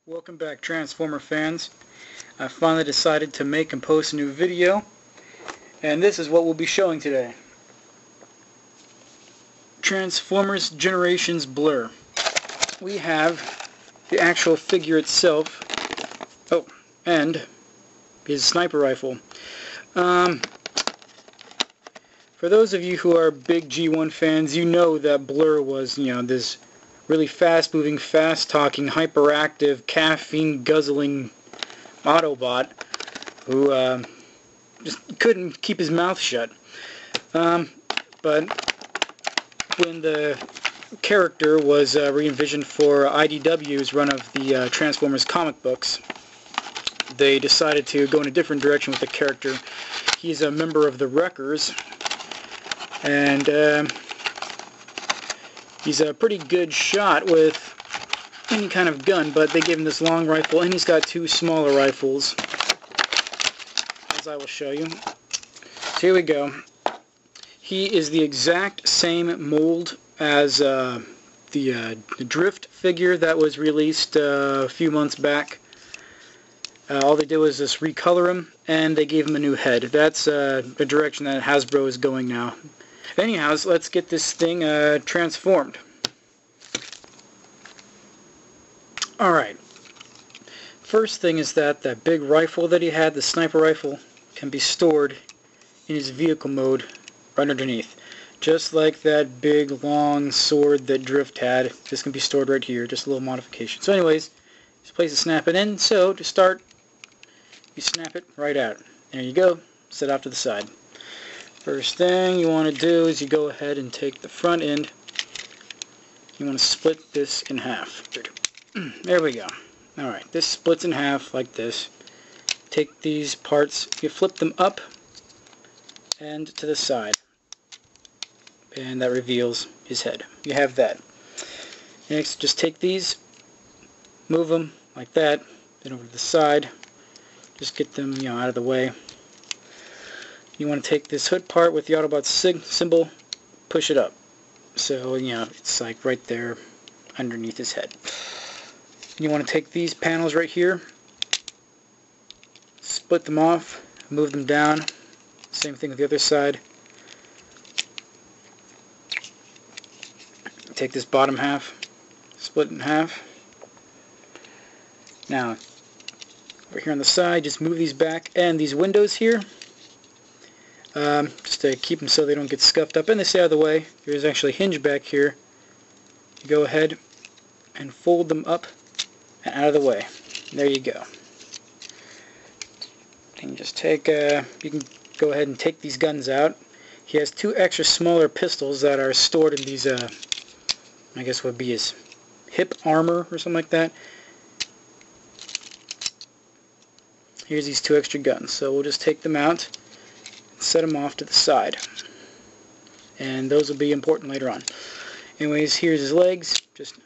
Welcome back, Transformer fans. I finally decided to make and post a new video, and this is what we'll be showing today. Transformers Generations Blurr. We have the actual figure itself, and his sniper rifle. For those of you who are big G1 fans, you know that Blurr was, this really fast-moving, fast-talking, hyperactive, caffeine-guzzling Autobot who just couldn't keep his mouth shut. But when the character was re-envisioned for IDW's run of the Transformers comic books, they decided to go in a different direction with the character. He's a member of the Wreckers, and he's a pretty good shot with any kind of gun, but they gave him this long rifle, and he's got two smaller rifles, as I will show you. So here we go. He is the exact same mold as the Drift figure that was released a few months back. All they did was just recolor him, and they gave him a new head. That's a direction that Hasbro is going now. Anyhow, let's get this thing transformed. Alright. First thing is that big rifle that he had, the sniper rifle, can be stored in his vehicle mode right underneath. Just like that big long sword that Drift had, this can be stored right here, just a little modification. So anyways, this place to snap it in. So to start, you snap it right out. There you go, set off to the side. First thing you want to do is you go ahead and take the front end. You want to split this in half. There we go. Alright, this splits in half like this. Take these parts, you flip them up and to the side. And that reveals his head. You have that. Next, just take these, move them like that, then over to the side. Just get them, out of the way. You want to take this hood part with the Autobot symbol, push it up. So, it's like right there underneath his head. You want to take these panels right here, split them off, move them down. Same thing with the other side. Take this bottom half, split it in half. Now, over here on the side, just move these back, and these windows here, just to keep them so they don't get scuffed up and they stay out of the way. There's actually a hinge back here. You go ahead and fold them up and out of the way. There you go. And just take, you can go ahead and take these guns out. He has two extra smaller pistols that are stored in these, I guess would be his hip armor or something like that. Here's these two extra guns. So we'll just take them out, set them off to the side, and those will be important later on. Anyways, here's his legs. Just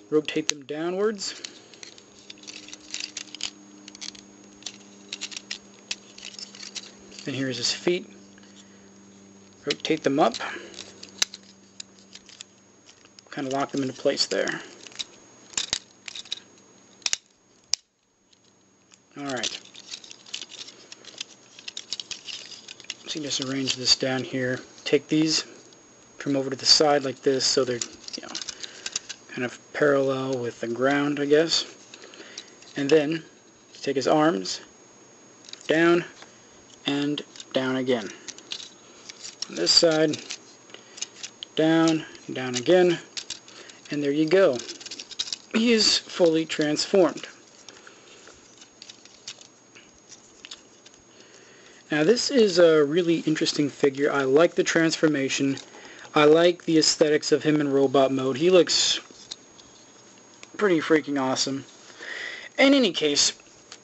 rotate them downwards. And here's his feet. Rotate them up. Kind of lock them into place there. Alright. So you just arrange this down here. Take these from over to the side like this so they're, kind of parallel with the ground, I guess. And then take his arms down and down again. On this side, down, down again, and there you go. He is fully transformed. Now this is a really interesting figure. I like the transformation. I like the aesthetics of him in robot mode. He looks pretty freaking awesome. In any case,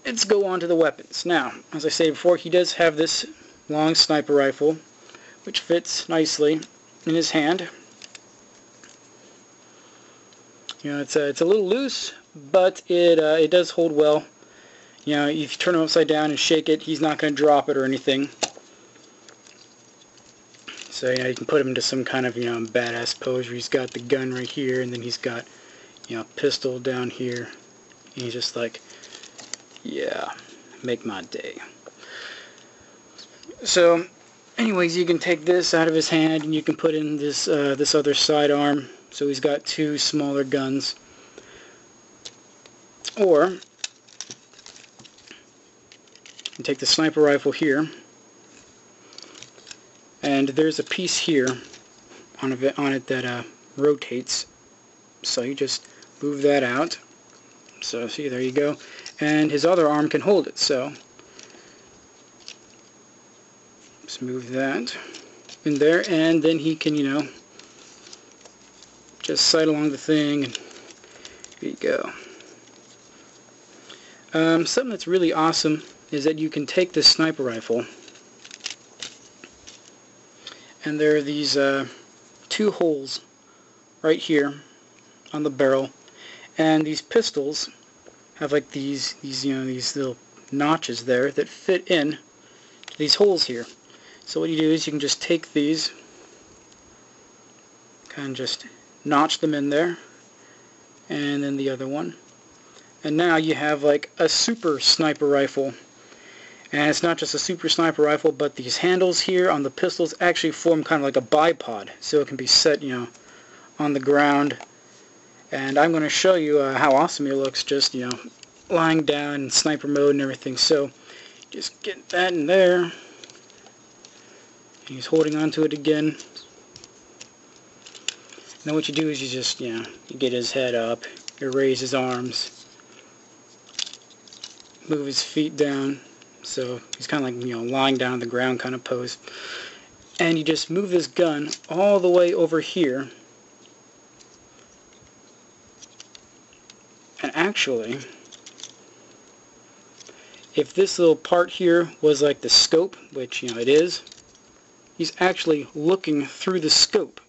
let's go on to the weapons. Now, as I said before, he does have this long sniper rifle, which fits nicely in his hand. It's a little loose, but it does hold well. If you turn him upside down and shake it, he's not going to drop it or anything. So you can put him into some kind of badass pose where he's got the gun right here, and then he's got pistol down here. And he's just like, yeah, make my day. So anyways, you can take this out of his hand and you can put in this this other sidearm. So he's got two smaller guns. Or you can take the sniper rifle here, and there's a piece here on it that rotates. So you just move that out. So see, there you go. And his other arm can hold it. So just move that in there, and then he can, just sight along the thing, and here you go. Something that's really awesome is that you can take this sniper rifle, and there are these two holes right here on the barrel, and these pistols have like these little notches there that fit in these holes here. So what you do is you can just take these, kind of just notch them in there, and then the other one. And now you have like a super sniper rifle. And it's not just a super sniper rifle, but these handles here on the pistols actually form kind of like a bipod. So it can be set, on the ground. And I'm going to show you how awesome it looks just, lying down in sniper mode and everything. So just get that in there. He's holding onto it again. Then what you do is you just, you get his head up, you raise his arms, move his feet down, so he's kind of like, lying down on the ground kind of pose. And you just move this gun all the way over here. And actually, if this little part here was like the scope, which, it is, he's actually looking through the scope.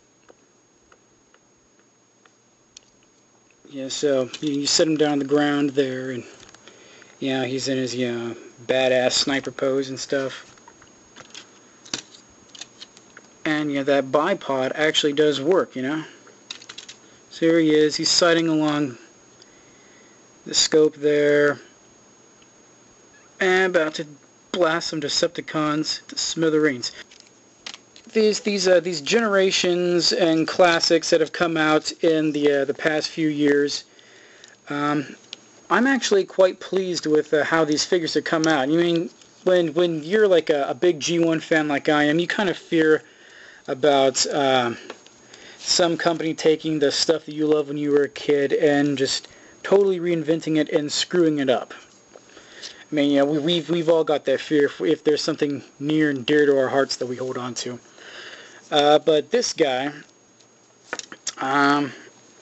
Yeah, so you set him down on the ground there, and he's in his badass sniper pose and stuff. And that bipod actually does work, So here he is, he's sighting along the scope there, and about to blast some Decepticons to smithereens. These generations and classics that have come out in the past few years, I'm actually quite pleased with how these figures have come out. I mean, when you're like a big G1 fan like I am, you kind of fear about some company taking the stuff that you loved when you were a kid and just totally reinventing it and screwing it up. I mean, we've all got that fear if there's something near and dear to our hearts that we hold on to. But this guy, along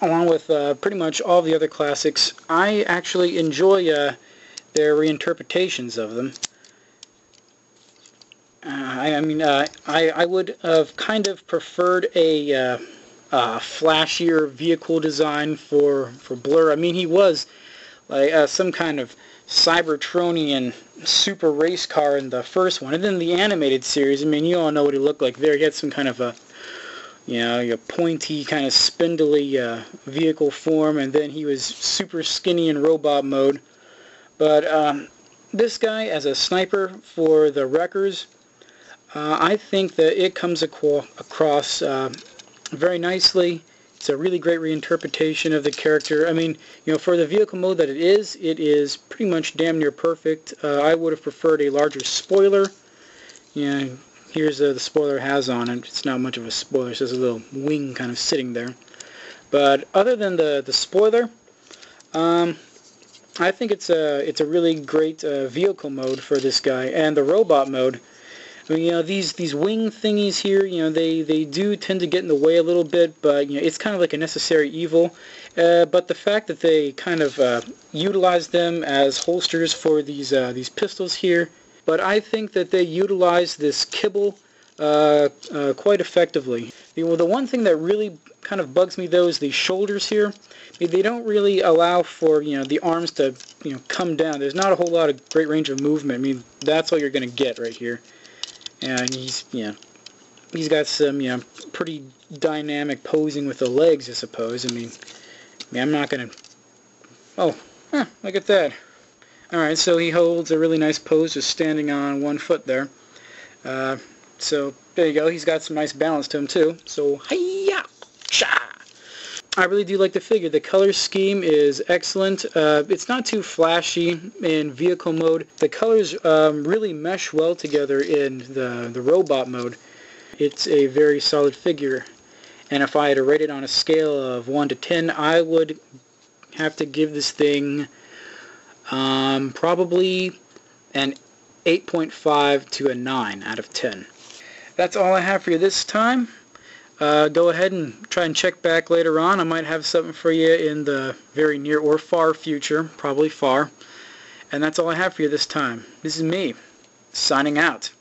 with pretty much all the other classics, I actually enjoy their reinterpretations of them. I would have kind of preferred a flashier vehicle design for Blurr. I mean, he was like some kind of Cybertronian super race car in the first one, and then the animated series, I mean, you all know what he looked like there. He had some kind of a pointy, kind of spindly vehicle form, and then he was super skinny in robot mode. But this guy, as a sniper for the Wreckers, I think that it comes across very nicely. It's a really great reinterpretation of the character. I mean, for the vehicle mode that it is pretty much damn near perfect. I would have preferred a larger spoiler. Here's the spoiler it has on it. It's not much of a spoiler. It's just a little wing kind of sitting there. But other than the spoiler, I think it's a really great vehicle mode for this guy. And the robot mode, I mean, these wing thingies here, they do tend to get in the way a little bit, but it's kind of like a necessary evil. But the fact that they kind of utilize them as holsters for these pistols here, but I think that they utilize this kibble quite effectively. The one thing that really kind of bugs me though is the shoulders here. They don't really allow for the arms to come down. There's not a whole lot of great range of movement. I mean, that's all you're going to get right here. And he's got some pretty dynamic posing with the legs, I suppose. I mean, mean, I'm not going to... Oh, look at that. Alright, so he holds a really nice pose just standing on one foot there. So, there you go. He's got some nice balance to him, too. So, hi-ya! Cha! I really do like the figure. The color scheme is excellent. It's not too flashy in vehicle mode. The colors really mesh well together in the robot mode. It's a very solid figure. And if I had to rate it on a scale of 1 to 10, I would have to give this thing probably an 8.5 to a 9 out of 10. That's all I have for you this time. Go ahead and try and check back later on. I might have something for you in the very near or far future, probably far. And that's all I have for you this time. This is me, signing out.